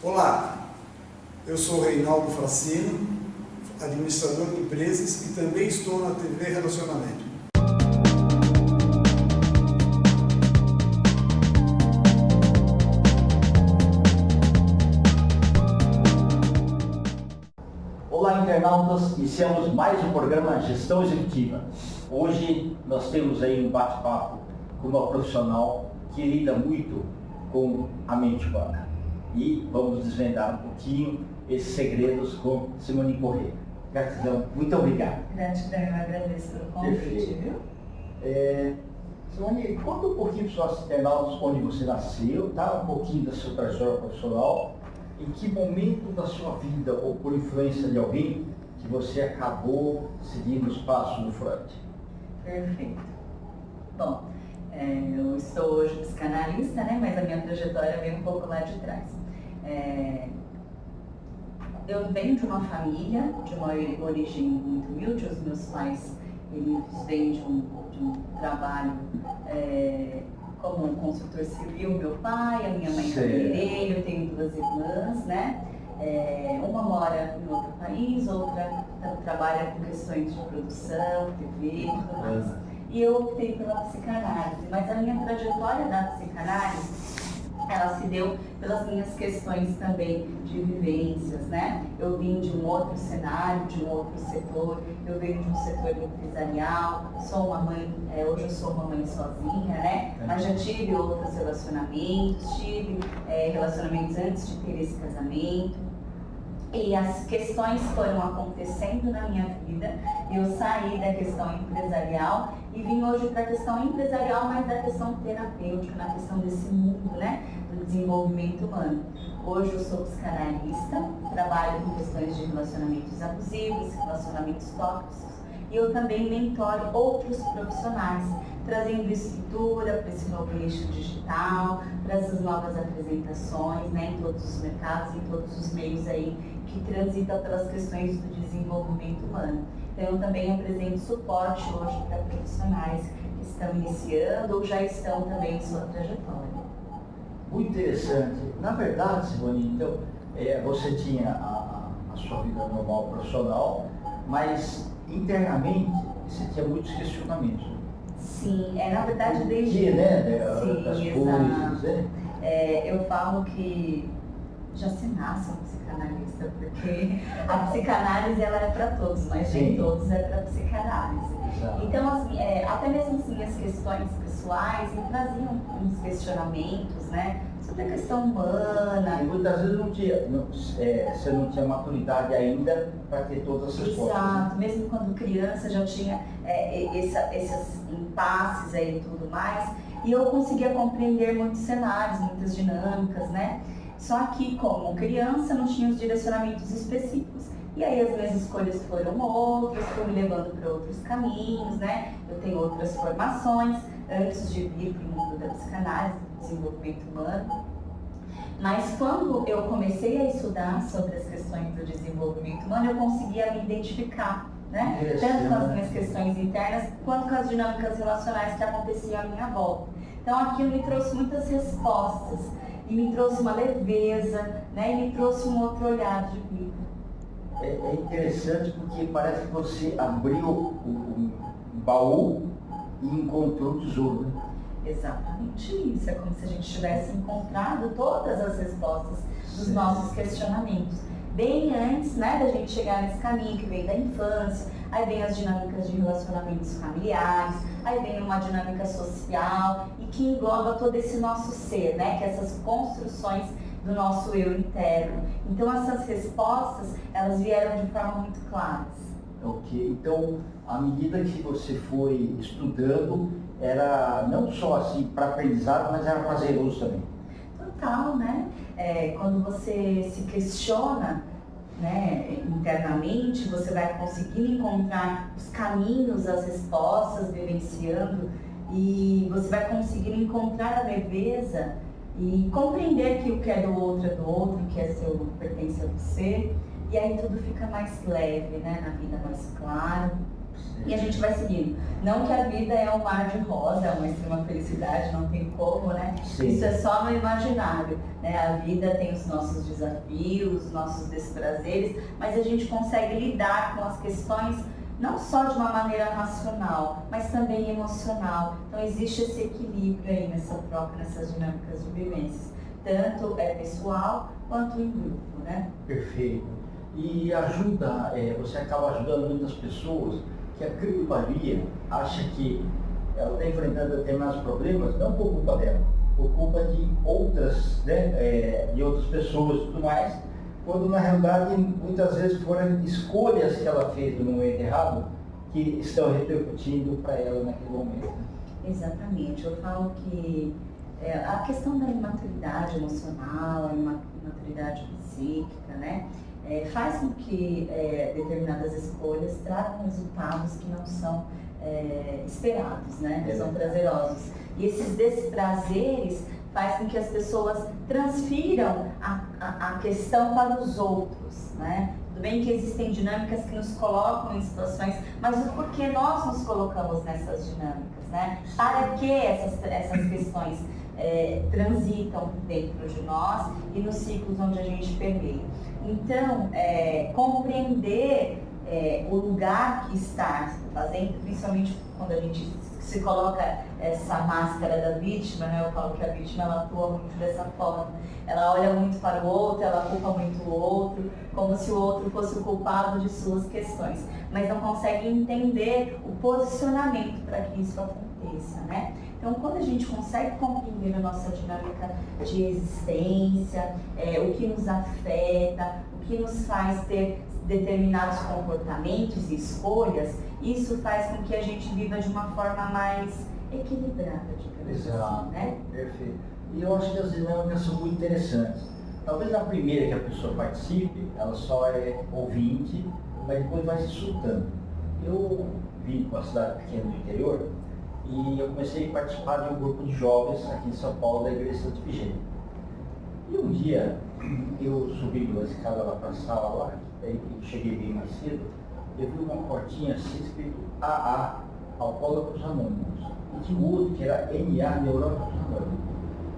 Olá, eu sou Reinaldo Fracino, administrador de empresas e também estou na TV Relacionamento. Olá, internautas, iniciamos mais um programa Gestão Executiva. Hoje nós temos aí um bate-papo com uma profissional que lida muito com a mente humana. E vamos desvendar um pouquinho esses segredos com Simone Corrêa. Gratidão, muito obrigado. Gratidão, eu agradeço pelo convite, viu? Simone, conta um pouquinho para os nossos internautas onde você nasceu, tá? Um pouquinho da sua trajetória profissional, em que momento da sua vida, ou por influência de alguém, que você acabou seguindo os passos do Freud. Perfeito. Bom, eu estou hoje psicanalista, né? Mas a minha trajetória vem um pouco lá de trás. Eu venho de uma família, de uma origem muito humilde. Os meus pais, eles vêm de um trabalho como um consultor civil, meu pai, a minha mãe é cabeleireira, eu tenho duas irmãs, né? Uma mora em outro país, outra trabalha com questões de produção, TV e tudo mais. E eu optei pela psicanálise, mas a minha trajetória da psicanálise, ela se deu pelas minhas questões também de vivências, né? Eu vim de um outro cenário, de um outro setor, eu venho de um setor empresarial, sou uma mãe, hoje eu sou uma mãe sozinha, né? Mas já tive outros relacionamentos, tive relacionamentos antes de ter esse casamento. E as questões foram acontecendo na minha vida, eu saí da questão empresarial e vim hoje para a questão empresarial, mas da questão terapêutica, na questão desse mundo, né, do desenvolvimento humano. Hoje eu sou psicanalista, trabalho com questões de relacionamentos abusivos, relacionamentos tóxicos, e eu também mentoro outros profissionais, trazendo estrutura para esse novo nicho digital, para essas novas apresentações, né, em todos os mercados, em todos os meios aí que transitam pelas questões do desenvolvimento humano. Então, eu também apresento suporte hoje para profissionais que estão iniciando ou já estão também em sua trajetória. Muito interessante. Na verdade, Simone, então, você tinha a sua vida normal profissional, mas internamente você tinha muitos questionamentos. Sim, na verdade desde... Que, né? Sim, das exato. coisas, né? Eu falo que já se nasce um psicanalista, porque a psicanálise ela é para todos, mas nem todos é para psicanálise. Exato. Então, assim, até mesmo assim, as questões pessoais me traziam uns questionamentos, né, sobre a questão humana. E muitas vezes você não tinha maturidade ainda para ter todas essas respostas. Exato, mesmo quando criança já tinha esses impasses aí e tudo mais, e eu conseguia compreender muitos cenários, muitas dinâmicas, né? Só que, como criança, não tinha os direcionamentos específicos. E aí as minhas escolhas foram outras, fui me levando para outros caminhos, né? Eu tenho outras formações antes de vir para o mundo da psicanálise, do desenvolvimento humano. Mas quando eu comecei a estudar sobre as questões do desenvolvimento humano, eu conseguia me identificar, né? Tanto com as minhas questões internas, quanto com as dinâmicas relacionais que aconteciam à minha volta. Então aquilo me trouxe muitas respostas. E me trouxe uma leveza, né? E me trouxe um outro olhar de vida. É interessante porque parece que você abriu o baú e encontrou o tesouro, né? Exatamente isso. É como se a gente tivesse encontrado todas as respostas dos nossos questionamentos. Bem antes, né, da gente chegar nesse caminho que vem da infância, aí vem as dinâmicas de relacionamentos familiares, aí vem uma dinâmica social e que engloba todo esse nosso ser, né, que é essas construções do nosso eu interno. Então essas respostas, elas vieram de forma muito claras. Ok, então à medida que você foi estudando, era não só assim para aprendizado, mas era prazeroso também. Total, né? Quando você se questiona, né, internamente, você vai conseguindo encontrar os caminhos, as respostas, vivenciando, e você vai conseguindo encontrar a leveza e compreender que o que é do outro é do outro, o que é seu pertence a você, e aí tudo fica mais leve, né, na vida mais claro. E a gente vai seguindo. Não que a vida é um mar de rosa, é uma extrema felicidade, não tem como, né? Sim. Isso é só no imaginário, né? A vida tem os nossos desafios, os nossos desprazeres, mas a gente consegue lidar com as questões não só de uma maneira racional, mas também emocional. Então existe esse equilíbrio aí nessa troca, nessas dinâmicas de vivências, tanto pessoal quanto em grupo, né? Perfeito. E ajuda, você acaba ajudando muitas pessoas que a grande maioria acha que ela está enfrentando determinados problemas, não por culpa dela, por culpa de outras, né, de outras pessoas e tudo mais, quando na realidade muitas vezes foram escolhas que ela fez no momento errado que estão repercutindo para ela naquele momento. Né? Exatamente. Eu falo que a questão da imaturidade emocional, a imaturidade psíquica, né? Faz com que determinadas escolhas tragam resultados que não são esperados, né? Não são prazerosos. E esses desprazeres faz com que as pessoas transfiram a questão para os outros, né? Tudo bem que existem dinâmicas que nos colocam em situações, mas o porquê nós nos colocamos nessas dinâmicas, né? Para que essas questões transitam dentro de nós e nos ciclos onde a gente permeia. Então, compreender o lugar que está fazendo, principalmente quando a gente se coloca essa máscara da vítima, né? Eu falo que a vítima ela atua muito dessa forma. Ela olha muito para o outro, ela culpa muito o outro, como se o outro fosse o culpado de suas questões, mas não consegue entender o posicionamento para que isso aconteça, né? Então, quando a gente consegue compreender a nossa dinâmica de existência, o que nos afeta, o que nos faz ter determinados comportamentos e escolhas, isso faz com que a gente viva de uma forma mais equilibrada, digamos assim, né? Perfeito. E eu acho que as dinâmicas são muito interessantes. Talvez na primeira que a pessoa participe, ela só é ouvinte, mas depois vai se soltando. Eu vim com uma cidade pequena do interior e eu comecei a participar de um grupo de jovens aqui em São Paulo, da Igreja Santo Efigênio. E um dia eu subi uma escada lá para a sala lá, aí eu cheguei bem mais cedo, eu vi uma portinha assim escrito AA, Alcoólatras Anônimos. E tinha outro que era NA, Neuróticos Anônimos.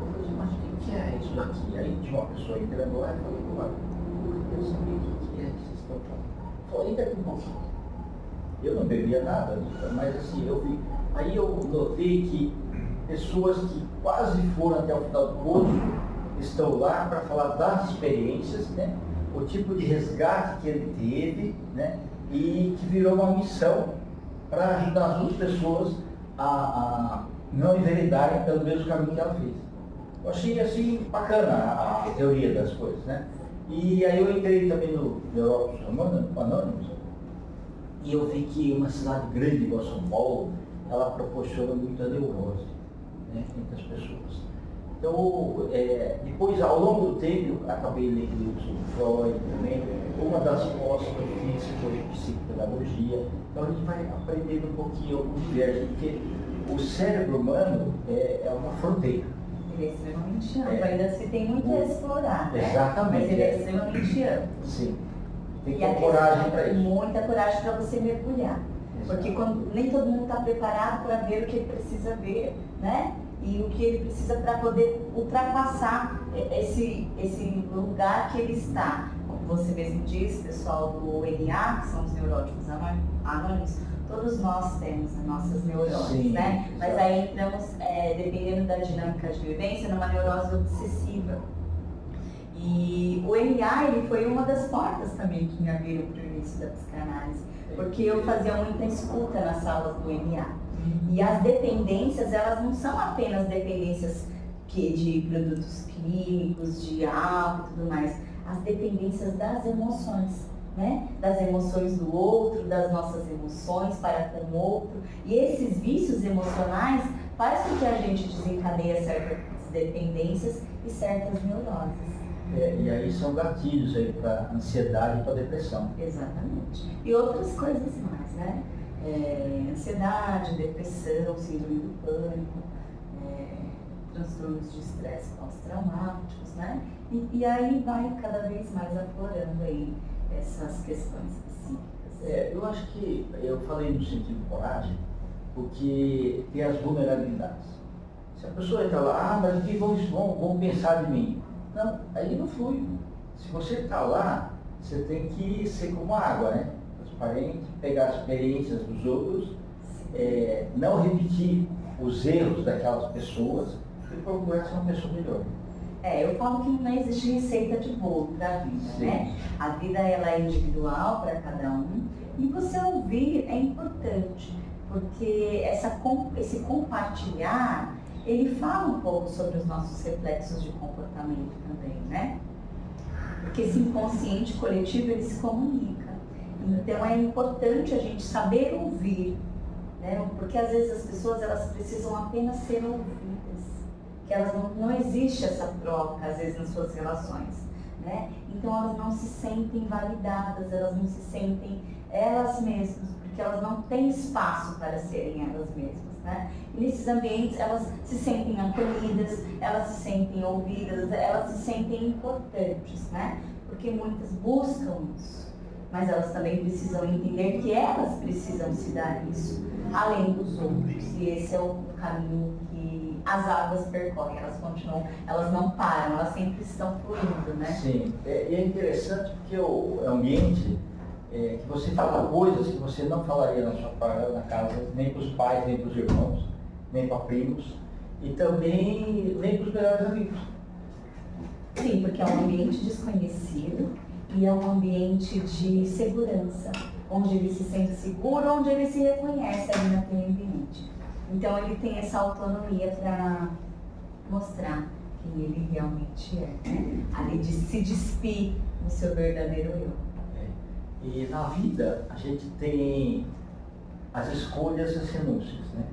Eu falei, mas o que é isso daqui? Aí tinha uma pessoa entrando lá e falei, olha, eu queria saber o que é que vocês estão falando. Falei, ainda com um pouquinho. Eu não bebia nada, mas assim, eu vi. Aí eu notei que pessoas que quase foram até o final do curso estão lá para falar das experiências, né? O tipo de resgate que ele teve, né? E que virou uma missão para ajudar as outras pessoas a não enveredarem pelo mesmo caminho que ela fez. Eu achei assim bacana a teoria das coisas, né? E aí eu entrei também no Neuróticos Anônimos e eu vi que uma cidade grande igual São Paulo, ela proporciona muita neurose, né, entre as pessoas. Então, depois, ao longo do tempo, eu acabei lendo sobre Freud também. Uma das pós que eu fiz foi psicopedagogia. Então, a gente vai aprendendo um pouquinho o universo, porque o cérebro humano é uma fronteira. Ele é extremamente amplo, ainda se tem muito a explorar, né? Exatamente. Mas ele é extremamente amplo. Sim. Tem que E a ter coragem questão para é isso. muita coragem para você mergulhar. Exato. Porque nem todo mundo está preparado para ver o que ele precisa ver, né? E o que ele precisa para poder ultrapassar esse lugar que ele está. Como você mesmo disse, pessoal do NA, que são os neuróticos anônimos, todos nós temos as nossas neuroses, Sim, né? exato. Mas aí entramos, dependendo da dinâmica de vivência, numa neurose obsessiva. E o NA, ele foi uma das portas também que me abriram para o início da psicanálise, porque eu fazia muita escuta nas salas do NA. E as dependências, elas não são apenas dependências de produtos químicos, de álcool e tudo mais. As dependências das emoções, né? Das emoções do outro, das nossas emoções para com o outro. E esses vícios emocionais fazem com que a gente desencadeie certas dependências e certas neuroses. E aí são gatilhos aí para ansiedade e para depressão. Exatamente. E outras coisas mais, né? Ansiedade, depressão, síndrome do pânico, transtornos de estresse pós-traumáticos, né? E aí vai cada vez mais aflorando aí essas questões psíquicas. Eu acho que eu falei no sentido de coragem, porque tem as vulnerabilidades. Se a pessoa está lá, mas o que vão pensar de mim? Não, aí não flui. Se você está lá, você tem que ser como a água, né? Transparente, pegar as experiências dos outros, não repetir os erros daquelas pessoas e procurar ser uma pessoa melhor. Eu falo que não existe receita de bolo para a vida, Sim. né? A vida ela é individual para cada um e você ouvir é importante, porque esse compartilhar, ele fala um pouco sobre os nossos reflexos de comportamento também, né? Porque esse inconsciente coletivo, ele se comunica. Então é importante a gente saber ouvir, né? Porque às vezes as pessoas elas precisam apenas ser ouvidas, que elas não existe essa troca às vezes nas suas relações, né? Então elas não se sentem validadas, elas não se sentem elas mesmas, porque elas não têm espaço para serem elas mesmas, né? E nesses ambientes elas se sentem acolhidas, elas se sentem ouvidas, elas se sentem importantes, né? Porque muitas buscam isso, mas elas também precisam entender que elas precisam se dar isso, além dos outros. E esse é o caminho que as águas percorrem, elas continuam, elas não param, elas sempre estão fluindo, né? Sim, e é interessante porque o ambiente, que você fala coisas que você não falaria na casa, nem para os pais, nem para os irmãos, nem para primos, e também nem para os melhores amigos. Sim, porque é um ambiente desconhecido e é um ambiente de segurança, onde ele se sente seguro, onde ele se reconhece ali naquele ambiente. Então ele tem essa autonomia para mostrar quem ele realmente é, né? Ali de se despir no seu verdadeiro eu. E na vida a gente tem as escolhas e as renúncias, né?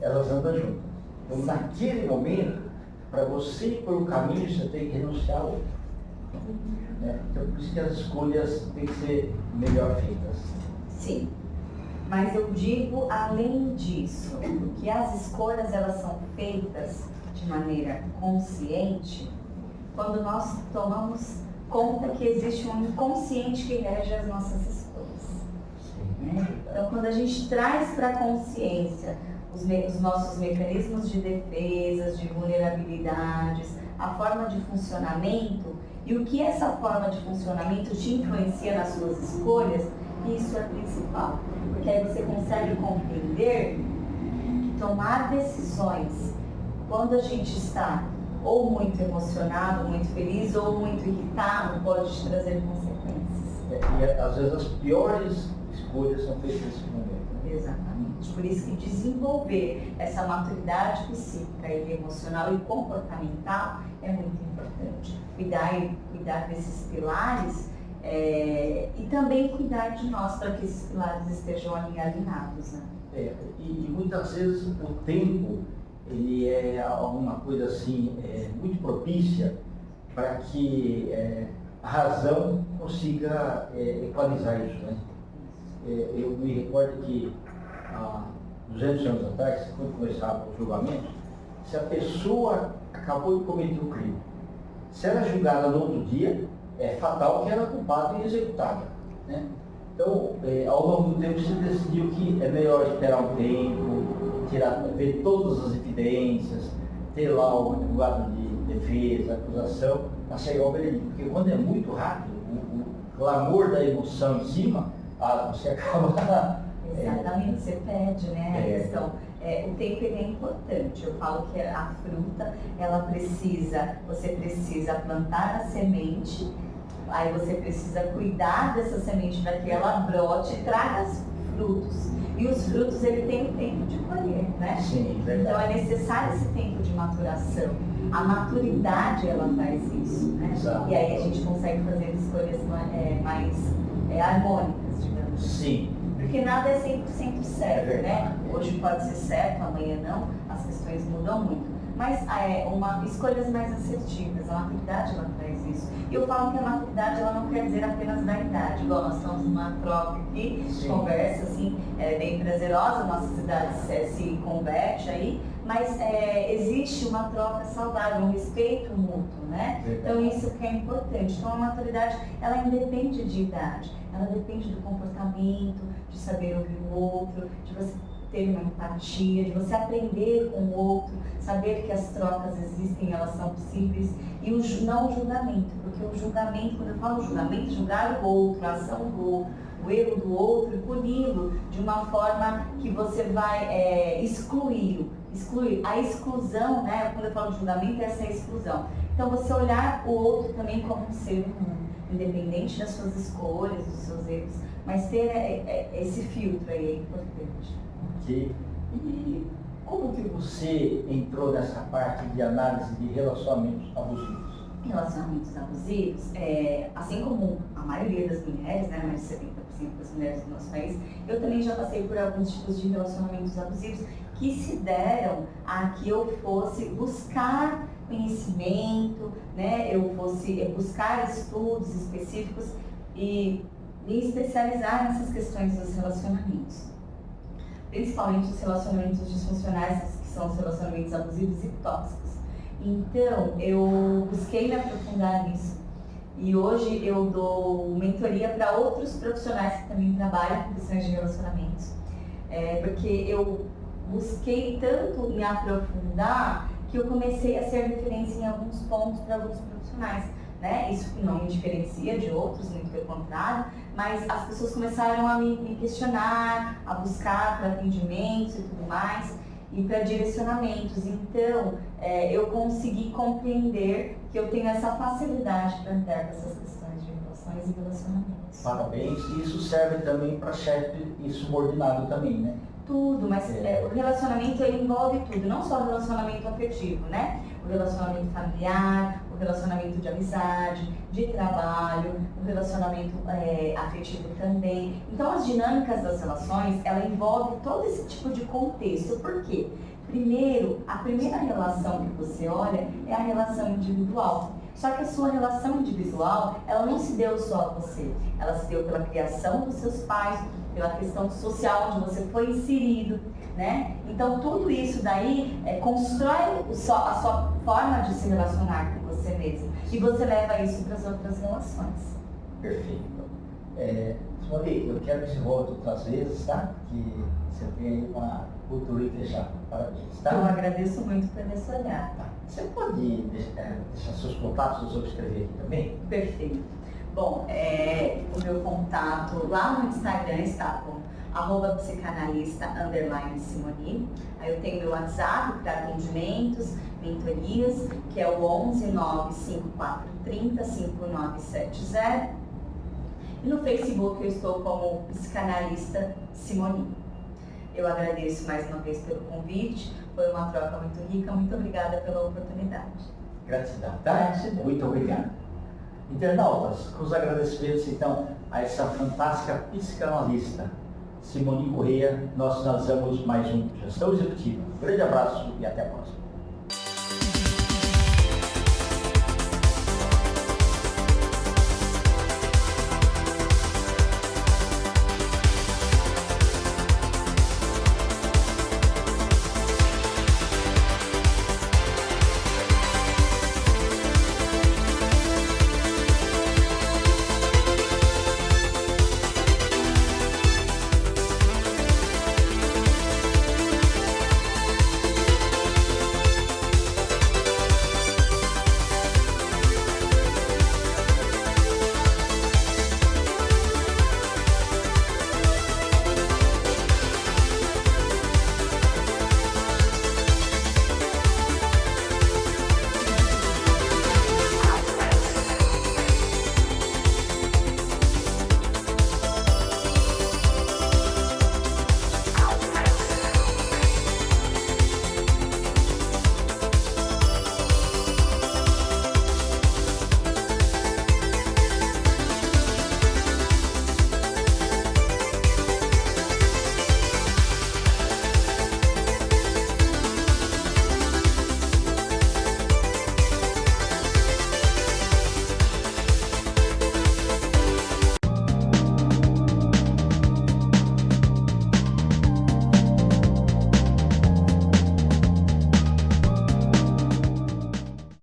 Elas andam juntas. Então naquele momento, para você ir por um caminho, você tem que renunciar ao outro. Né? Então por isso que as escolhas têm que ser melhor feitas. Sim, mas eu digo além disso, que as escolhas elas são feitas de maneira consciente quando nós tomamos conta que existe um inconsciente que rege as nossas escolhas. Né? Então quando a gente traz para a consciência os nossos mecanismos de defesas, de vulnerabilidades, a forma de funcionamento e o que essa forma de funcionamento te influencia nas suas escolhas, isso é principal, porque aí você consegue compreender que tomar decisões quando a gente está ou muito emocionado, muito feliz ou muito irritado pode te trazer consequências. E às vezes as piores escolhas são feitas nesse momento. Exatamente. Por isso que desenvolver essa maturidade psíquica e emocional e comportamental é muito importante. Cuidar desses pilares e também cuidar de nós para que esses pilares estejam alinhados. Né? E muitas vezes o tempo ele é alguma coisa assim muito propícia para que a razão consiga equalizar isso, né? Eu me recordo que há 200 anos atrás, quando começava o julgamento, se a pessoa acabou de cometer um crime, se ela é julgada no outro dia, é fatal que ela é culpada e executada, né? Então, ao longo do tempo, se decidiu que é melhor esperar um tempo, ver todas as evidências, ter lá o advogado de defesa, acusação, para chegar ao veredito. Porque quando é muito rápido, o clamor da emoção em cima, você acaba... Exatamente, você perde, né, a questão. O tempo ele é importante. Eu falo que a fruta, você precisa plantar a semente, aí você precisa cuidar dessa semente para que ela brote e traga frutos. E os frutos, ele tem o tempo de colher, né? Sim, verdade. Então é necessário esse tempo de maturação. A maturidade, ela traz isso, né? Exato. E aí a gente consegue fazer escolhas mais harmônicas, digamos assim. Sim. Porque nada é 100% certo, né? Hoje pode ser certo, amanhã não, as questões mudam muito. Mas escolhas mais assertivas, a maturidade ela traz isso. E eu falo que a maturidade ela não quer dizer apenas da idade, igual nós estamos numa troca aqui, Sim. conversa assim, bem prazerosa, nossa cidade se converte aí, mas existe uma troca saudável, um respeito mútuo, né? Então isso que é importante. Então a maturidade, ela independe de idade, ela depende do comportamento, de saber ouvir o outro, de você ter uma empatia, de você aprender com o outro, saber que as trocas existem, elas são possíveis, e não o julgamento, porque o julgamento, quando eu falo julgamento, julgar o outro, a ação do outro, o erro do outro, e puni-lo de uma forma que você vai excluí-lo. A exclusão, né? Quando eu falo de julgamento, essa é a exclusão. Então você olhar o outro também como um ser humano, independente das suas escolhas, dos seus erros, mas ter esse filtro aí é importante. Ok. E como que você entrou nessa parte de análise de relacionamentos abusivos? Relacionamentos abusivos, assim como a maioria das mulheres, né, mais de 70% das mulheres do nosso país, eu também já passei por alguns tipos de relacionamentos abusivos que se deram a que eu fosse buscar conhecimento, né, eu fosse buscar estudos específicos e me especializar nessas questões dos relacionamentos. Principalmente os relacionamentos disfuncionais, que são os relacionamentos abusivos e tóxicos. Então, eu busquei me aprofundar nisso e hoje eu dou mentoria para outros profissionais que também trabalham com questões de relacionamentos. Porque eu busquei tanto me aprofundar que eu comecei a ser referência em alguns pontos para alguns profissionais. Né? Isso não me diferencia de outros, muito pelo contrário, mas as pessoas começaram a me questionar, a buscar para atendimentos e tudo mais, e para direcionamentos. Então, eu consegui compreender que eu tenho essa facilidade para lidar com essas questões de relações e relacionamentos. Parabéns, e isso serve também para chefe e subordinado também, né? Tudo, mas o relacionamento ele envolve tudo, não só o relacionamento afetivo, né? O relacionamento familiar, o relacionamento de amizade, de trabalho, o relacionamento afetivo também. Então as dinâmicas das relações, ela envolve todo esse tipo de contexto. Por quê? Primeiro, a primeira relação que você olha é a relação individual. Só que a sua relação individual, ela não se deu só a você. Ela se deu pela criação dos seus pais, pela questão social onde você foi inserido, né? Então tudo isso daí constrói a sua forma de se relacionar com você mesmo. E você leva isso para as outras relações. Perfeito. Simone, eu quero que você volte outras vezes, tá? Que você tem uma cultura e deixar. Parabéns, tá? Eu agradeço muito por esse olhar. Tá. Você pode deixar seus contatos, eu escrever aqui também? Perfeito. Bom, o meu contato lá no Instagram está com @psicanalista_Simoni. Aí eu tenho meu WhatsApp para atendimentos, mentorias, que é o 11 95430 5970. E no Facebook eu estou como Psicanalista Simoni. Eu agradeço mais uma vez pelo convite, foi uma troca muito rica, muito obrigada pela oportunidade. Gratidão, tá? Muito obrigado. Internautas, com os agradecimentos então a essa fantástica psicanalista, Simone Correia, nós finalizamos mais um Gestão Executiva. Um grande abraço e até a próxima.